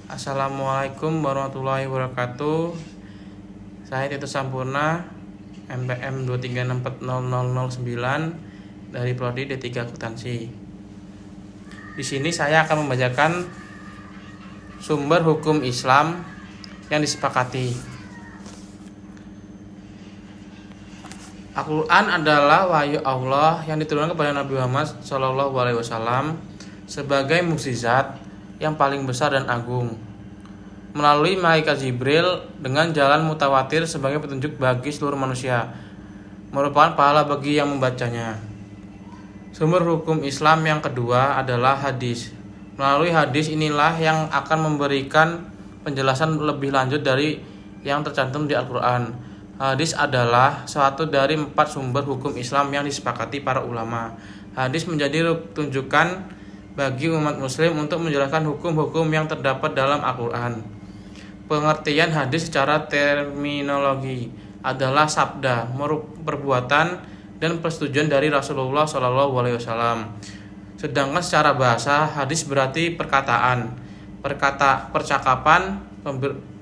Assalamualaikum warahmatullahi wabarakatuh. Saya Tito Sampurna, MPM 2364009 dari Prodi D3 Akuntansi. Di sini saya akan membacakan sumber hukum Islam yang disepakati. Al-Quran adalah wahyu Allah yang diturunkan kepada Nabi Muhammad SAW sebagai mukjizat yang paling besar dan agung, melalui malaikat Jibril dengan jalan mutawatir sebagai petunjuk bagi seluruh manusia, merupakan pahala bagi yang membacanya. Sumber hukum Islam yang kedua adalah hadis. Melalui hadis inilah yang akan memberikan penjelasan lebih lanjut dari yang tercantum di Al-Quran. Hadis adalah suatu dari 4 sumber hukum Islam yang disepakati para ulama. Hadis menjadi rujukan bagi umat muslim untuk menjelaskan hukum-hukum yang terdapat dalam Al-Quran. Pengertian hadis secara terminologi adalah sabda, perbuatan, dan persetujuan dari Rasulullah SAW. Sedangkan secara bahasa, hadis berarti perkataan, percakapan,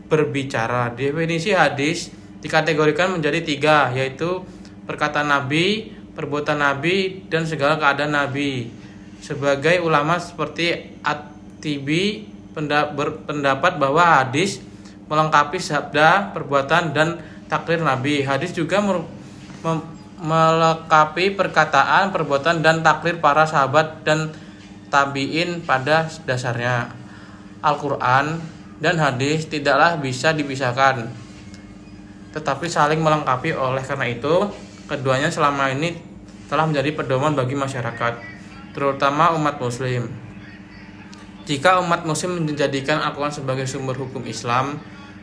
berbicara. Definisi hadis dikategorikan menjadi 3, yaitu perkataan Nabi, perbuatan Nabi, dan segala keadaan Nabi. Sebagai ulama seperti At-Tibi berpendapat bahwa hadis melengkapi sabda, perbuatan, dan takrir Nabi. Hadis juga melengkapi perkataan, perbuatan, dan takrir para sahabat dan tabi'in pada dasarnya. Al-Quran dan hadis tidaklah bisa dipisahkan, tetapi saling melengkapi. Oleh karena itu, keduanya selama ini telah menjadi pedoman bagi masyarakat, terutama umat muslim. Jika umat muslim menjadikan Al-Quran sebagai sumber hukum Islam,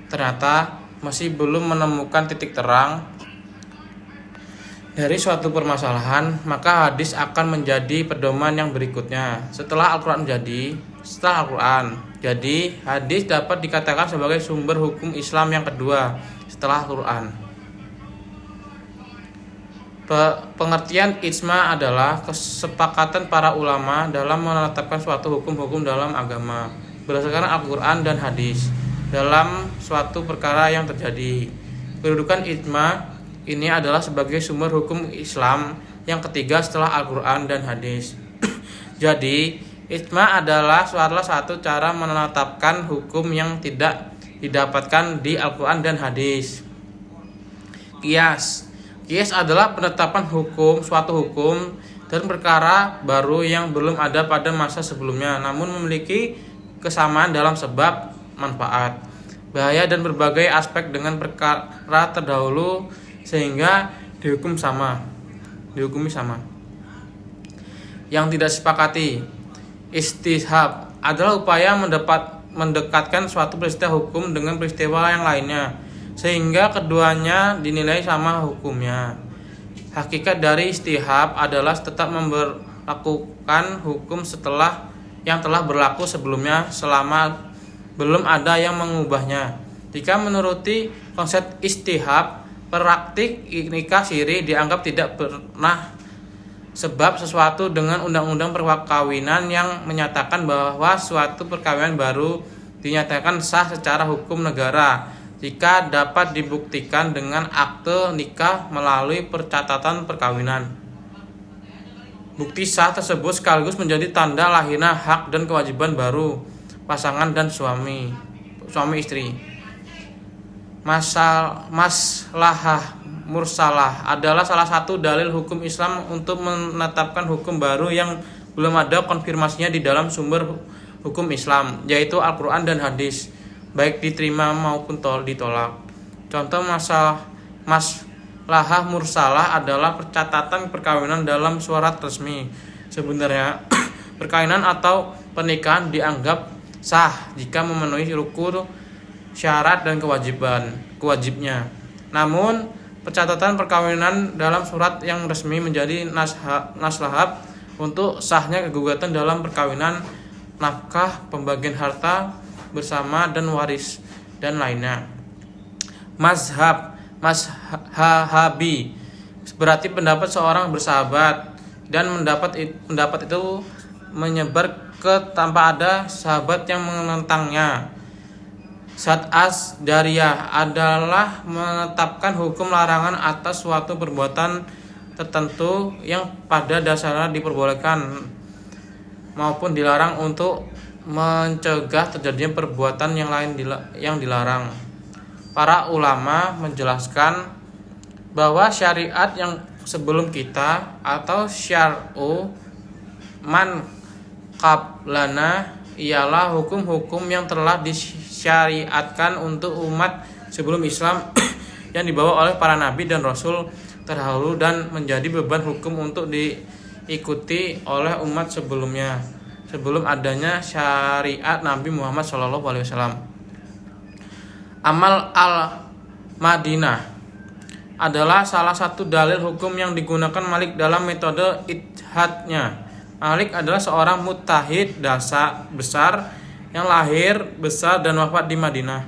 ternyata masih belum menemukan titik terang dari suatu permasalahan, maka hadis akan menjadi pedoman yang berikutnya. Setelah Al-Quran jadi, hadis dapat dikatakan sebagai sumber hukum Islam yang kedua setelah Al-Quran. Pengertian ijma adalah kesepakatan para ulama dalam menetapkan suatu hukum-hukum dalam agama berdasarkan Al-Quran dan hadis dalam suatu perkara yang terjadi. Kedudukan ijma ini adalah sebagai sumber hukum Islam yang ketiga setelah Al-Quran dan hadis. Jadi, ijma adalah salah satu cara menetapkan hukum yang tidak didapatkan di Al-Quran dan hadis. Qiyas adalah penetapan suatu hukum dan perkara baru yang belum ada pada masa sebelumnya, namun memiliki kesamaan dalam sebab, manfaat, bahaya, dan berbagai aspek dengan perkara terdahulu sehingga dihukumi sama. Yang tidak sepakati. Istishab adalah upaya mendekatkan suatu peristiwa hukum dengan peristiwa yang lainnya, sehingga keduanya dinilai sama hukumnya. Hakikat dari istihab adalah tetap memberlakukan hukum yang telah berlaku sebelumnya selama belum ada yang mengubahnya. Jika menuruti konsep istihab, praktik nikah siri dianggap tidak pernah, sebab sesuatu dengan undang-undang perkawinan yang menyatakan bahwa suatu perkawinan baru dinyatakan sah secara hukum negara jika dapat dibuktikan dengan akte nikah melalui percatatan perkawinan. Bukti sah tersebut sekaligus menjadi tanda lahirnya hak dan kewajiban baru pasangan dan suami istri. Maslahah mursalah adalah salah satu dalil hukum Islam untuk menetapkan hukum baru yang belum ada konfirmasinya di dalam sumber hukum Islam, yaitu Al-Quran dan hadis, baik diterima maupun ditolak. Contoh maslahah mursalah adalah percatatan perkawinan dalam surat resmi. Sebenarnya perkawinan atau pernikahan dianggap sah jika memenuhi rukun, syarat, dan kewajibnya. Namun percatatan perkawinan dalam surat yang resmi menjadi maslahah untuk sahnya kegugatan dalam perkawinan, nafkah, pembagian harta bersama dan waris dan lainnya. Mazhabi berarti pendapat seorang bersahabat dan pendapat itu menyebar ke tanpa ada sahabat yang menentangnya. Syad Asy-Syariyah adalah menetapkan hukum larangan atas suatu perbuatan tertentu yang pada dasarnya diperbolehkan maupun dilarang untuk mencegah terjadinya perbuatan yang lain yang dilarang. Para ulama menjelaskan bahwa syariat yang sebelum kita atau syar'u man qablana ialah hukum-hukum yang telah disyariatkan untuk umat sebelum Islam yang dibawa oleh para nabi dan rasul terdahulu dan menjadi beban hukum untuk diikuti oleh umat sebelumnya sebelum adanya syariat Nabi Muhammad SAW. Amal al-Madinah adalah salah satu dalil hukum yang digunakan Malik dalam metode ijtihadnya. Malik adalah seorang mujtahid besar yang lahir, besar, dan wafat di Madinah.